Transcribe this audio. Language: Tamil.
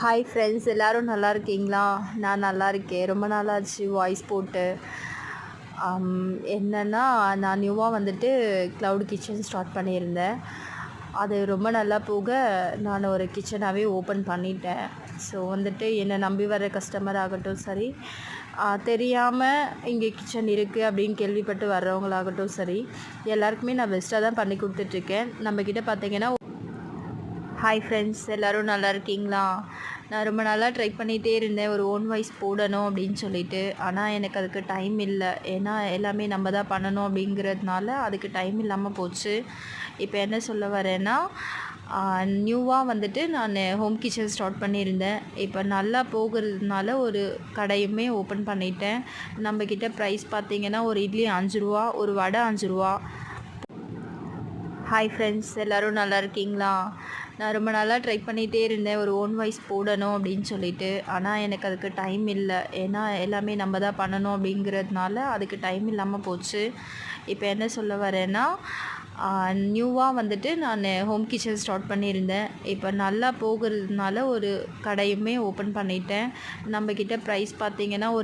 ஹாய் ஃப்ரெண்ட்ஸ், எல்லோரும் நல்லா இருக்கீங்களா? நான் நல்லா இருக்கேன். ரொம்ப நாளாச்சு வாய்ஸ் போட்டு. என்னென்னா, நான் நியூவாக வந்துட்டு க்ளவுட் கிச்சன் ஸ்டார்ட் பண்ணியிருந்தேன். அது ரொம்ப நல்லா போக நான் ஒரு கிச்சனாகவே ஓப்பன் பண்ணிட்டேன். ஸோ வந்துட்டு என்னை நம்பி வர கஸ்டமர் ஆகட்டும் சரி, தெரியாமல் இங்கே கிச்சன் இருக்குது அப்படின்னு கேள்விப்பட்டு வர்றவங்களாகட்டும் சரி, எல்லாருக்குமே நான் பெஸ்ட்டாக தான் பண்ணி கொடுத்துட்ருக்கேன். நம்மக்கிட்ட பார்த்தீங்கன்னா, ஹாய் ஃப்ரெண்ட்ஸ், எல்லோரும் நல்லா இருக்கீங்களா? நான் ரொம்ப நாளாக ட்ரை பண்ணிகிட்டே இருந்தேன் ஒரு ஓன் வாய்ஸ் போடணும் அப்படின்னு சொல்லிட்டு. ஆனால் எனக்கு அதுக்கு டைம் இல்லை. ஏன்னா எல்லாமே நம்ம தான் பண்ணணும் அப்படிங்கிறதுனால அதுக்கு டைம் இல்லாமல் போச்சு. இப்போ என்ன சொல்ல வரேன்னா, நியூவாக வந்துட்டு நான் ஹோம் கிச்சன் ஸ்டார்ட் பண்ணியிருந்தேன். இப்போ நல்லா போகிறதுனால ஒரு கடையுமே ஓப்பன் பண்ணிட்டேன். நம்மக்கிட்ட ப்ரைஸ் பார்த்திங்கன்னா, ஒரு இட்லி ரூ. 5, ஒரு வடை ரூ. 5. ஹாய் ஃப்ரெண்ட்ஸ், எல்லோரும் நல்லா இருக்கீங்களா? நான் ரொம்ப நாளாக ட்ரை பண்ணிகிட்டே இருந்தேன் ஒரு ஓன் வாய்ஸ் போடணும் அப்படின்னு சொல்லிட்டு. ஆனால் எனக்கு அதுக்கு டைம் இல்லை. ஏன்னா எல்லாமே நம்ம தான் பண்ணணும் அப்படிங்கிறதுனால அதுக்கு டைம் இல்லாமல் போச்சு. இப்போ என்ன சொல்ல வரேன்னா, நியூவாக வந்துட்டு நான் ஹோம் கிச்சன் ஸ்டார்ட் பண்ணியிருந்தேன். இப்போ நல்லா போகிறதுனால ஒரு கடையுமே ஓப்பன் பண்ணிட்டேன். நம்மக்கிட்ட ப்ரைஸ் பார்த்திங்கன்னா, ஒரு